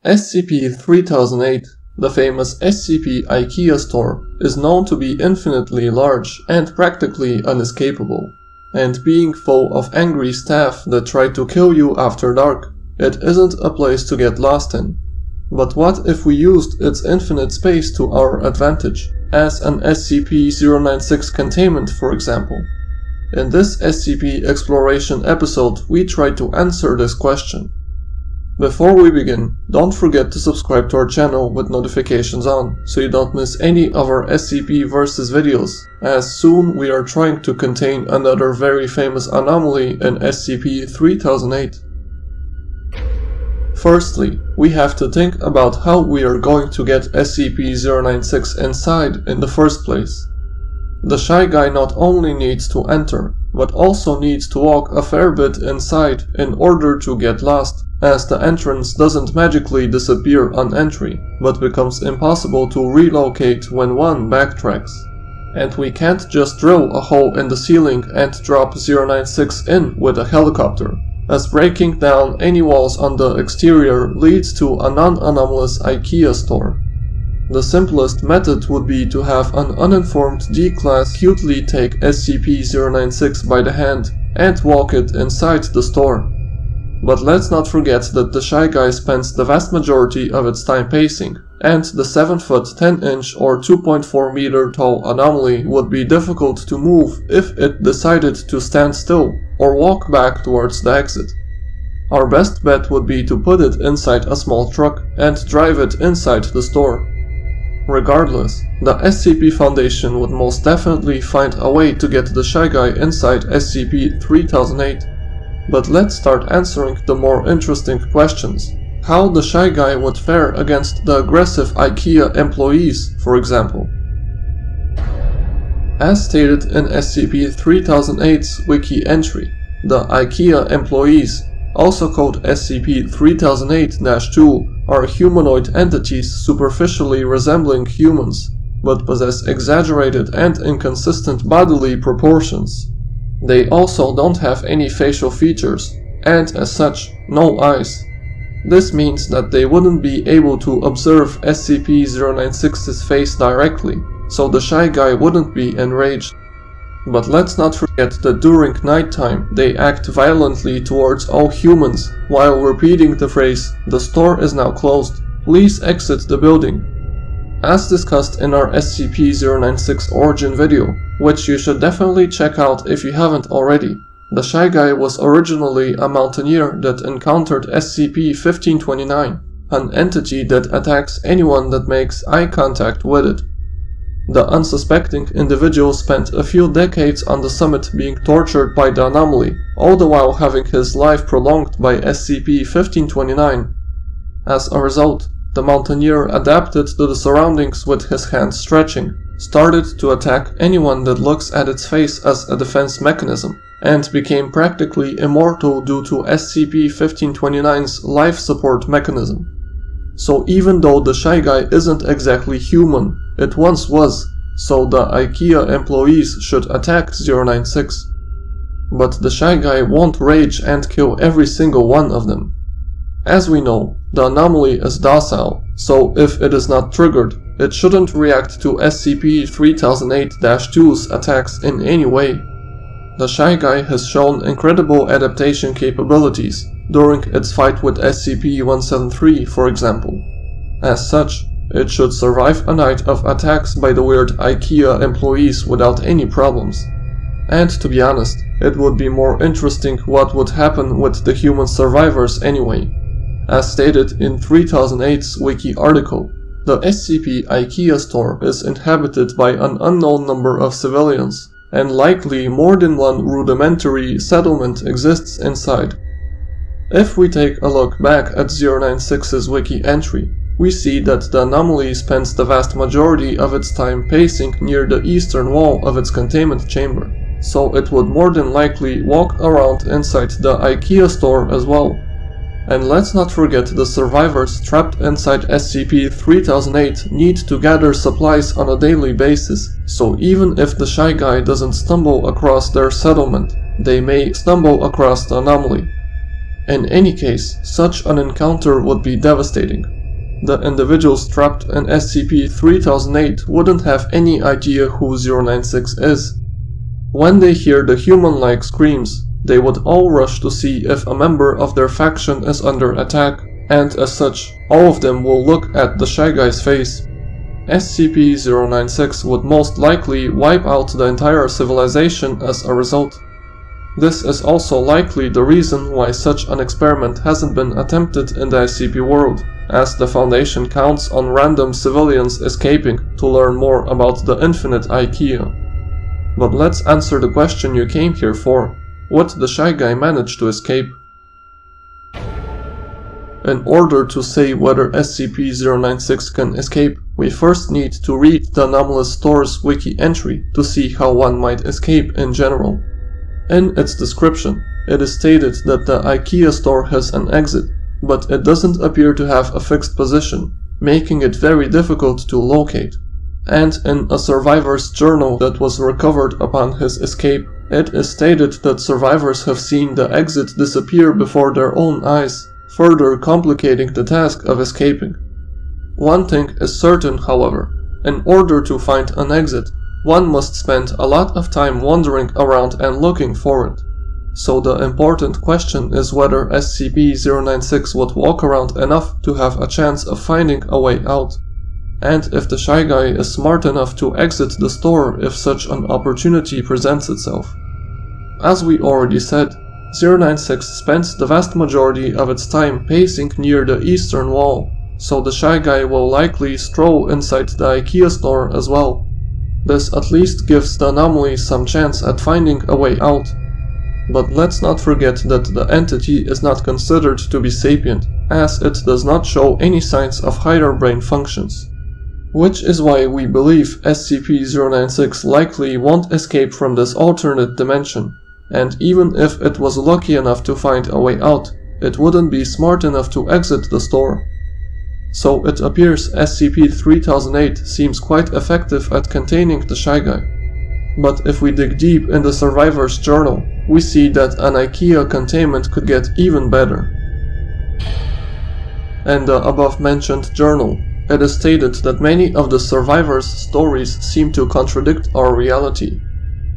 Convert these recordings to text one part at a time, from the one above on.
SCP-3008, the famous SCP IKEA store, is known to be infinitely large and practically inescapable. And being full of angry staff that try to kill you after dark, it isn't a place to get lost in. But what if we used its infinite space to our advantage, as an SCP-096 containment for example? In this SCP Exploration episode, we try to answer this question. Before we begin, don't forget to subscribe to our channel with notifications on, so you don't miss any of our SCP versus videos, as soon we are trying to contain another very famous anomaly in SCP-3008. Firstly, we have to think about how we are going to get SCP-096 inside in the first place. The shy guy not only needs to enter, but also needs to walk a fair bit inside in order to get lost, as the entrance doesn't magically disappear on entry, but becomes impossible to relocate when one backtracks. And we can't just drill a hole in the ceiling and drop 096 in with a helicopter, as breaking down any walls on the exterior leads to a non-anomalous IKEA store. The simplest method would be to have an uninformed D-Class cutely take SCP-096 by the hand and walk it inside the store. But let's not forget that the shy guy spends the vast majority of its time pacing, and the 7 foot 10 inch or 2.4 meter tall anomaly would be difficult to move if it decided to stand still or walk back towards the exit. Our best bet would be to put it inside a small truck and drive it inside the store. Regardless, the SCP Foundation would most definitely find a way to get the shy guy inside SCP-3008. But let's start answering the more interesting questions. How the shy guy would fare against the aggressive IKEA employees, for example. As stated in SCP-3008's wiki entry, the IKEA employees, also called SCP-3008-2, are humanoid entities superficially resembling humans, but possess exaggerated and inconsistent bodily proportions. They also don't have any facial features, and as such, no eyes. This means that they wouldn't be able to observe SCP-096's face directly, so the shy guy wouldn't be enraged. But let's not forget that during nighttime they act violently towards all humans while repeating the phrase, "The store is now closed, please exit the building." As discussed in our SCP-096 origin video, which you should definitely check out if you haven't already, the shy guy was originally a mountaineer that encountered SCP-1529, an entity that attacks anyone that makes eye contact with it. The unsuspecting individual spent a few decades on the summit being tortured by the anomaly, all the while having his life prolonged by SCP-1529. As a result, the mountaineer adapted to the surroundings with his hands stretching, started to attack anyone that looks at its face as a defense mechanism, and became practically immortal due to SCP-1529's life support mechanism. So even though the shy guy isn't exactly human, it once was, so the IKEA employees should attack 096. But the shy guy won't rage and kill every single one of them. As we know, the anomaly is docile, so if it is not triggered, it shouldn't react to SCP-3008-2's attacks in any way. The shy guy has shown incredible adaptation capabilities during its fight with SCP-173, for example. As such, it should survive a night of attacks by the weird IKEA employees without any problems. And to be honest, it would be more interesting what would happen with the human survivors anyway. As stated in 3008's wiki article, the SCP IKEA store is inhabited by an unknown number of civilians, and likely more than one rudimentary settlement exists inside. If we take a look back at 096's wiki entry, we see that the anomaly spends the vast majority of its time pacing near the eastern wall of its containment chamber, so it would more than likely walk around inside the IKEA store as well. And let's not forget the survivors trapped inside SCP-3008 need to gather supplies on a daily basis, so even if the shy guy doesn't stumble across their settlement, they may stumble across the anomaly. In any case, such an encounter would be devastating, the individuals trapped in SCP-3008 wouldn't have any idea who 096 is. When they hear the human-like screams, they would all rush to see if a member of their faction is under attack, and as such, all of them will look at the Shy Guy's face. SCP-096 would most likely wipe out the entire civilization as a result. This is also likely the reason why such an experiment hasn't been attempted in the SCP world, as the Foundation counts on random civilians escaping to learn more about the infinite IKEA. But let's answer the question you came here for: would the Shy Guy manage to escape? In order to say whether SCP-096 can escape, we first need to read the Anomalous Store's wiki entry to see how one might escape in general. In its description, it is stated that the IKEA store has an exit, but it doesn't appear to have a fixed position, making it very difficult to locate. And in a survivor's journal that was recovered upon his escape, it is stated that survivors have seen the exit disappear before their own eyes, further complicating the task of escaping. One thing is certain, however: in order to find an exit, one must spend a lot of time wandering around and looking for it. So the important question is whether SCP-096 would walk around enough to have a chance of finding a way out, and if the Shy Guy is smart enough to exit the store if such an opportunity presents itself. As we already said, 096 spends the vast majority of its time pacing near the eastern wall, so the Shy Guy will likely stroll inside the IKEA store as well. This at least gives the anomaly some chance at finding a way out. But let's not forget that the entity is not considered to be sapient, as it does not show any signs of higher brain functions. Which is why we believe SCP-096 likely won't escape from this alternate dimension, and even if it was lucky enough to find a way out, it wouldn't be smart enough to exit the store. So it appears SCP-3008 seems quite effective at containing the Shy Guy. But if we dig deep in the survivor's journal, we see that an IKEA containment could get even better. In the above-mentioned journal, it is stated that many of the survivors' stories seem to contradict our reality.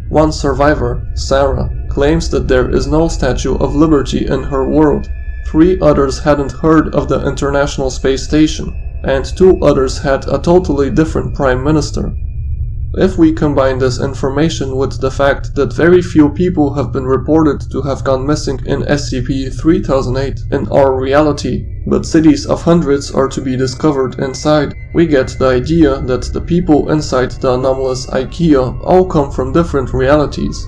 One survivor, Sarah, claims that there is no Statue of Liberty in her world. 3 others hadn't heard of the International Space Station, and 2 others had a totally different Prime Minister. If we combine this information with the fact that very few people have been reported to have gone missing in SCP-3008 in our reality, but cities of hundreds are to be discovered inside, we get the idea that the people inside the anomalous IKEA all come from different realities.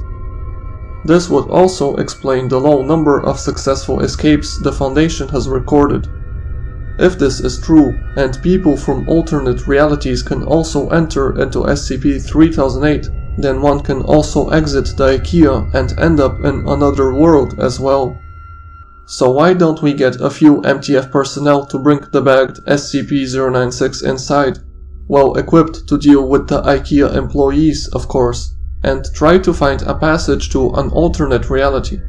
This would also explain the low number of successful escapes the Foundation has recorded. If this is true, and people from alternate realities can also enter into SCP-3008, then one can also exit the IKEA and end up in another world as well. So why don't we get a few MTF personnel to bring the bagged SCP-096 inside, well equipped to deal with the IKEA employees, of course, and try to find a passage to an alternate reality?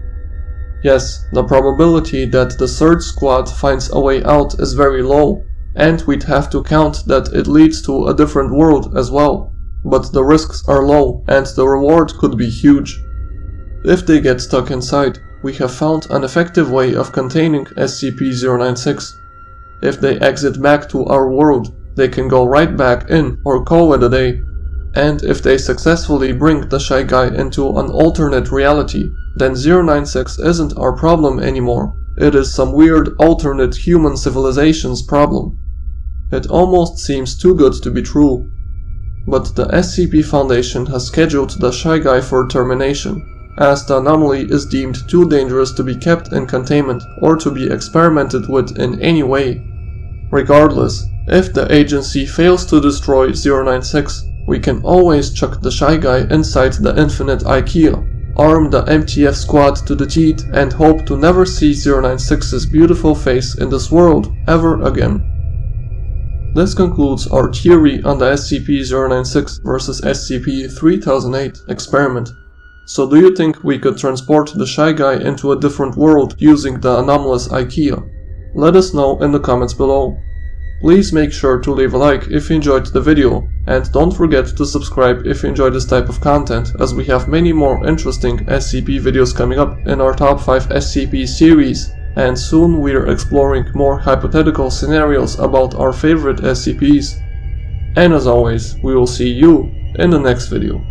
Yes, the probability that the search squad finds a way out is very low, and we'd have to count that it leads to a different world as well, but the risks are low and the reward could be huge. If they get stuck inside, we have found an effective way of containing SCP-096. If they exit back to our world, they can go right back in or call it a day. And if they successfully bring the Shy Guy into an alternate reality, then 096 isn't our problem anymore. It is some weird alternate human civilization's problem. It almost seems too good to be true. But the SCP Foundation has scheduled the Shy Guy for termination, as the anomaly is deemed too dangerous to be kept in containment or to be experimented with in any way. Regardless, if the agency fails to destroy 096, we can always chuck the Shy Guy inside the infinite IKEA, arm the MTF squad to the teeth, and hope to never see 096's beautiful face in this world ever again. This concludes our theory on the SCP-096 vs SCP-3008 experiment. So do you think we could transport the Shy Guy into a different world using the anomalous IKEA? Let us know in the comments below. Please make sure to leave a like if you enjoyed the video, and don't forget to subscribe if you enjoy this type of content, as we have many more interesting SCP videos coming up in our top 5 SCP series, and soon we're exploring more hypothetical scenarios about our favorite SCPs. And as always, we will see you in the next video.